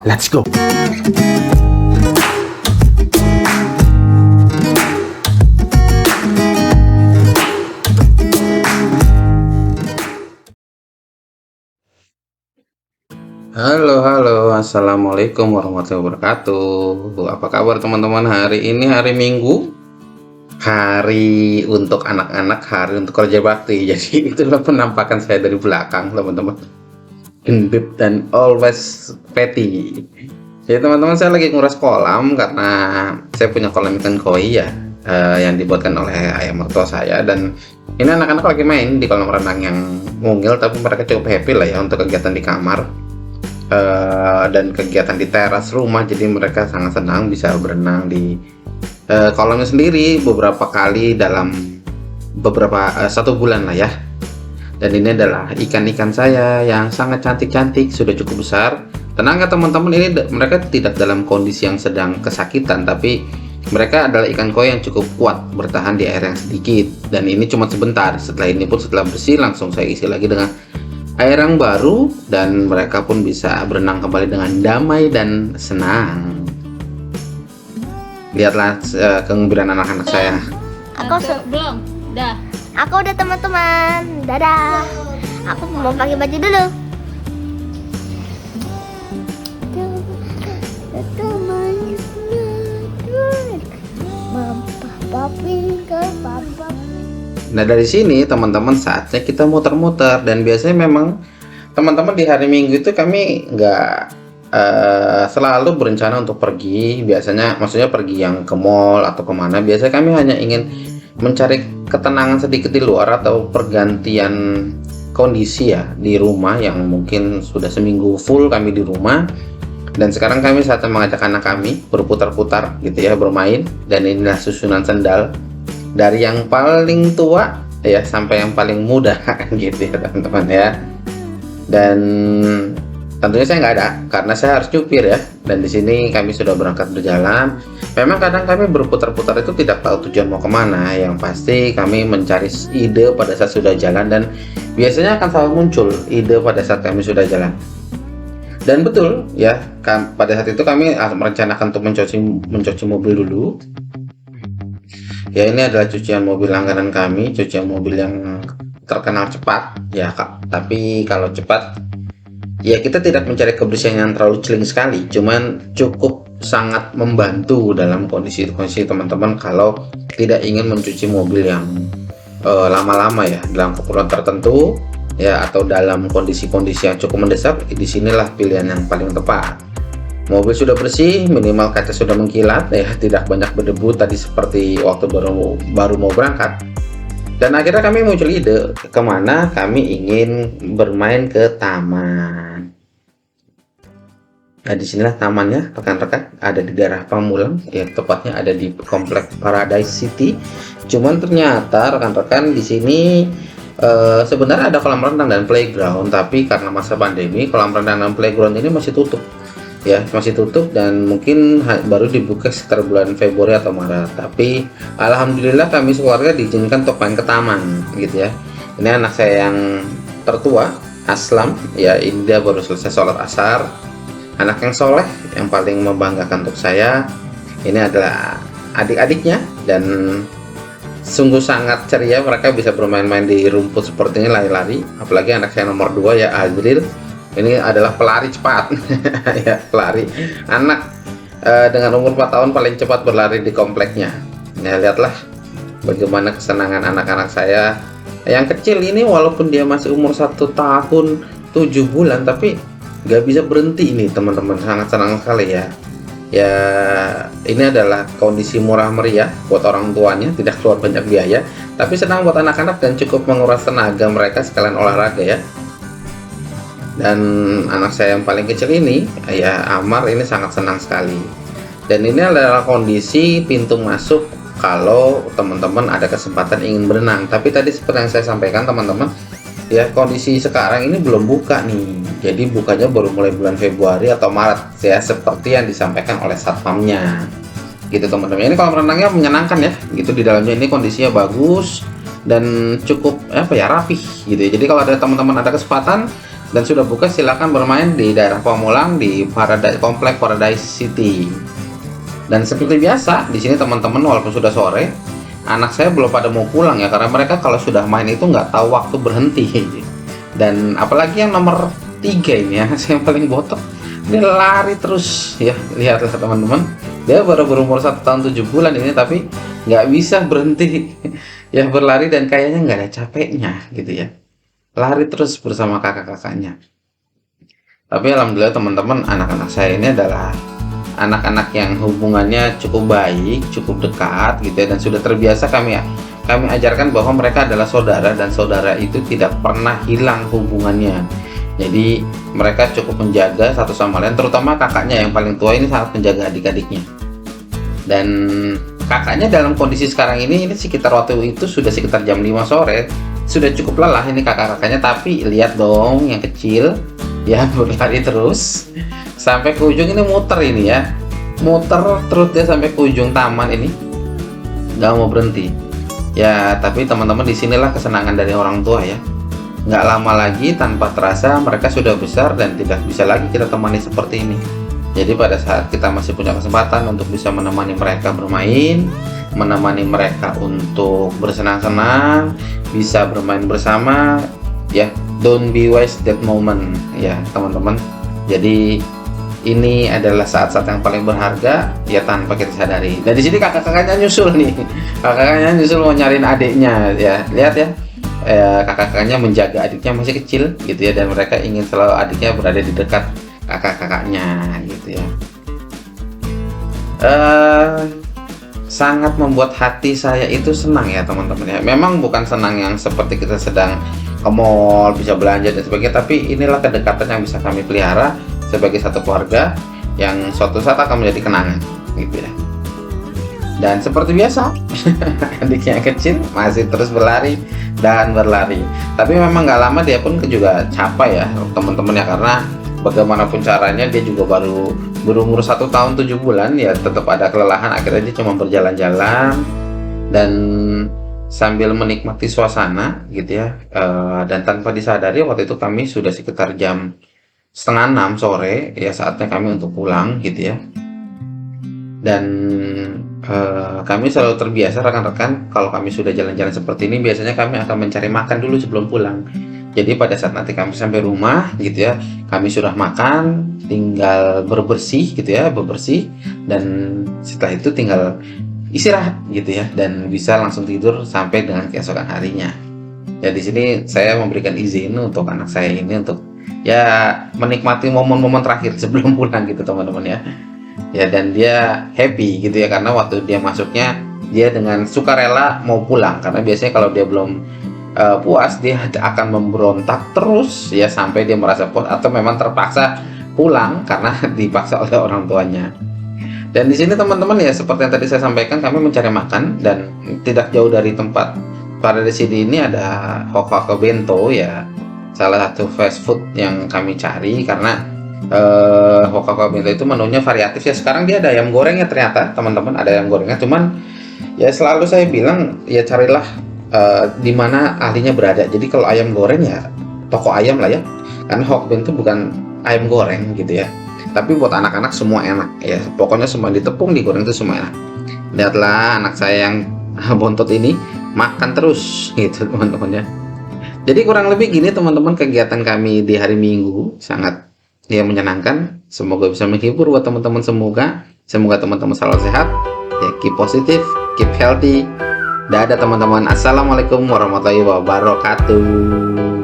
Let's go. Halo, assalamualaikum warahmatullahi wabarakatuh. Apa kabar teman-teman? Hari ini hari Minggu, hari untuk anak-anak, hari untuk kerja bakti. Jadi itulah penampakan saya dari belakang, teman-teman. Gendut dan always fatty. Jadi teman-teman, saya lagi nguras kolam karena saya punya kolam ikan koi ya, yang dibuatkan oleh ayah mertua saya. Dan ini anak-anak lagi main di kolam renang yang mungil, tapi mereka cukup happy lah ya untuk kegiatan di kamar dan kegiatan di teras rumah. Jadi mereka sangat senang bisa berenang di kolamnya sendiri beberapa kali dalam satu bulan lah ya. Dan ini adalah ikan-ikan saya yang sangat cantik-cantik, sudah cukup besar. Tenang ya teman-teman, ini mereka tidak dalam kondisi yang sedang kesakitan, tapi mereka adalah ikan koi yang cukup kuat bertahan di air yang sedikit. Dan ini cuma sebentar, setelah ini pun setelah bersih langsung saya isi lagi dengan air yang baru, dan mereka pun bisa berenang kembali dengan damai dan senang. Lihatlah kegembiraan anak-anak saya. Belum, dah. Aku udah teman-teman, dadah. Aku mau pakai baju dulu. Nah dari sini teman-teman saatnya kita muter-muter. Dan biasanya memang teman-teman di hari Minggu itu kami nggak selalu berencana untuk pergi. Biasanya maksudnya pergi yang ke mall atau kemana. Biasanya kami hanya ingin mencari ketenangan sedikit di luar atau pergantian kondisi ya di rumah, yang mungkin sudah seminggu full kami di rumah. Dan sekarang kami saatnya mengajak anak kami berputar-putar gitu ya, bermain. Dan inilah susunan sendal dari yang paling tua ya sampai yang paling muda gitu ya teman-teman ya. Dan tentunya saya nggak ada karena saya harus cupir ya. Dan di sini kami sudah berangkat berjalan. Memang kadang kami berputar-putar itu tidak tahu tujuan mau kemana. Yang pasti kami mencari ide pada saat sudah jalan, dan biasanya akan selalu muncul ide pada saat kami sudah jalan. Dan betul ya, pada saat itu kami merencanakan untuk mencuci mobil dulu. Ya, ini adalah cucian mobil langganan kami, cucian mobil yang terkenal cepat ya Kak. Tapi kalau cepat ya kita tidak mencari kebersihan yang terlalu celing sekali, cuman cukup sangat membantu dalam kondisi teman-teman kalau tidak ingin mencuci mobil yang lama-lama ya dalam keperluan tertentu ya, atau dalam kondisi-kondisi yang cukup mendesak. Disinilah pilihan yang paling tepat. Mobil sudah bersih, minimal kaca sudah mengkilat ya, tidak banyak berdebu tadi seperti waktu baru mau berangkat. Dan akhirnya kami muncul ide kemana kami ingin bermain ke taman. Nah disinilah tamannya rekan-rekan, ada di daerah Pamulang ya, tepatnya ada di komplek Paradise City. Cuman ternyata rekan-rekan di sini sebenarnya ada kolam renang dan playground, tapi karena masa pandemi kolam renang dan playground ini masih tutup ya, masih tutup. Dan mungkin baru dibuka sekitar bulan Februari atau Maret. Tapi alhamdulillah kami sekeluarga diizinkan untuk main ke taman gitu ya. Ini anak saya yang tertua, Aslam ya, ini dia baru selesai sholat asar. Anak yang soleh, yang paling membanggakan untuk saya. Ini adalah adik-adiknya, dan sungguh sangat ceria. Mereka bisa bermain-main di rumput seperti ini, lari-lari. Apalagi anak saya nomor 2 ya, Adril. Ini adalah pelari cepat ya, pelari anak dengan umur 4 tahun paling cepat berlari di kompleknya. Nah lihatlah bagaimana kesenangan anak-anak saya yang kecil ini, walaupun dia masih umur 1 tahun 7 bulan, tapi gak bisa berhenti ini teman-teman. Sangat senang sekali ya. Ya ini adalah kondisi murah meriah buat orang tuanya, tidak keluar banyak biaya, tapi senang buat anak-anak dan cukup menguras tenaga mereka sekalian olahraga ya. Dan anak saya yang paling kecil ini ya, Amar, ini sangat senang sekali. Dan ini adalah kondisi pintu masuk kalau teman-teman ada kesempatan ingin berenang. Tapi tadi seperti yang saya sampaikan teman-teman ya, kondisi sekarang ini belum buka nih. Jadi bukanya baru mulai bulan Februari atau Maret ya, seperti yang disampaikan oleh satpamnya gitu teman-teman. Ini kolam renangnya menyenangkan ya gitu, di dalamnya ini kondisinya bagus dan cukup rapih gitu ya. Jadi kalau ada teman-teman ada kesempatan dan sudah buka, silakan bermain di daerah Pamulang di Komplek Paradise City. Dan seperti biasa di sini teman-teman, walaupun sudah sore, anak saya belum pada mau pulang ya, karena mereka kalau sudah main itu nggak tahu waktu berhenti. Dan apalagi yang nomor 3 ini ya, saya yang paling botok, dia lari terus ya. Lihatlah teman-teman, dia baru berumur 1 tahun 7 bulan ini, tapi nggak bisa berhenti ya berlari, dan kayaknya nggak ada capeknya gitu ya, lari terus bersama kakak-kakaknya. Tapi alhamdulillah teman-teman, anak-anak saya ini adalah anak-anak yang hubungannya cukup baik, cukup dekat gitu ya, dan sudah terbiasa kami ajarkan bahwa mereka adalah saudara, dan saudara itu tidak pernah hilang hubungannya. Jadi mereka cukup menjaga satu sama lain, terutama kakaknya yang paling tua ini sangat menjaga adik-adiknya. Dan kakaknya dalam kondisi sekarang ini sekitar waktu itu sudah sekitar jam 5 sore, sudah cukup lelah ini kakak-kakaknya, tapi lihat dong yang kecil ya berlari terus sampai ke ujung ini, muter ini ya, muter terus dia sampai ke ujung taman ini, nggak mau berhenti ya. Tapi teman-teman, disinilah kesenangan dari orang tua ya. Nggak lama lagi tanpa terasa mereka sudah besar dan tidak bisa lagi kita temani seperti ini. Jadi pada saat kita masih punya kesempatan untuk bisa menemani mereka bermain, menemani mereka untuk bersenang-senang, bisa bermain bersama ya, don't be waste that moment ya teman-teman. Jadi ini adalah saat-saat yang paling berharga ya, tanpa kita sadari. Dan di sini kakak-kakaknya nyusul nih, kakak-kakaknya nyusul mau nyariin adiknya ya. Lihat ya, kakak-kakaknya menjaga adiknya masih kecil gitu ya, dan mereka ingin selalu adiknya berada di dekat kakak-kakaknya gitu ya. Sangat membuat hati saya itu senang ya teman-teman ya. Memang bukan senang yang seperti kita sedang ke mall bisa belanja dan sebagainya, tapi inilah kedekatan yang bisa kami pelihara sebagai satu keluarga yang suatu saat akan menjadi kenangan gitu ya. Dan seperti biasa adiknya yang kecil masih terus berlari dan berlari, tapi memang nggak lama dia pun juga capek ya teman-teman ya, karena bagaimanapun caranya dia juga baru berumur 1 tahun 7 bulan ya, tetap ada kelelahan. Akhirnya dia cuma berjalan-jalan dan sambil menikmati suasana gitu ya. Dan tanpa disadari waktu itu kami sudah sekitar jam 5:30 sore ya, saatnya kami untuk pulang gitu ya. Dan kami selalu terbiasa rekan-rekan, kalau kami sudah jalan-jalan seperti ini biasanya kami akan mencari makan dulu sebelum pulang. Jadi pada saat nanti kami sampai rumah gitu ya, kami sudah makan, tinggal bebersih gitu ya, bebersih, dan setelah itu tinggal istirahat gitu ya, dan bisa langsung tidur sampai dengan keesokan harinya. Ya di sini saya memberikan izin untuk anak saya ini untuk ya menikmati momen-momen terakhir sebelum pulang gitu teman-teman ya. Ya, dan dia happy gitu ya, karena waktu dia masuknya dia dengan sukarela mau pulang, karena biasanya kalau dia belum puas dia akan memberontak terus ya sampai dia merasa puas atau memang terpaksa pulang karena dipaksa oleh orang tuanya. Dan di sini teman-teman ya, seperti yang tadi saya sampaikan, kami mencari makan dan tidak jauh dari tempat Paradise City ini ada Hokkake Bento ya, salah satu fast food yang kami cari, karena Hokkake Bento itu menunya variatif ya. Sekarang dia ada ayam gorengnya, ternyata teman-teman ada ayam gorengnya, cuman ya selalu saya bilang ya carilah di mana ahlinya berada. Jadi kalau ayam goreng ya toko ayam lah ya, karena Hokkake Bento bukan ayam goreng gitu ya, tapi buat anak-anak semua enak ya, pokoknya semua ditepung digoreng itu semua enak. Lihatlah anak saya yang bontot ini makan terus gitu teman-teman ya. Jadi kurang lebih gini teman-teman kegiatan kami di hari Minggu, sangat ya menyenangkan. Semoga bisa menghibur buat teman-teman, semoga teman-teman selalu sehat ya, keep positive, keep healthy. Dadah teman-teman, assalamualaikum warahmatullahi wabarakatuh.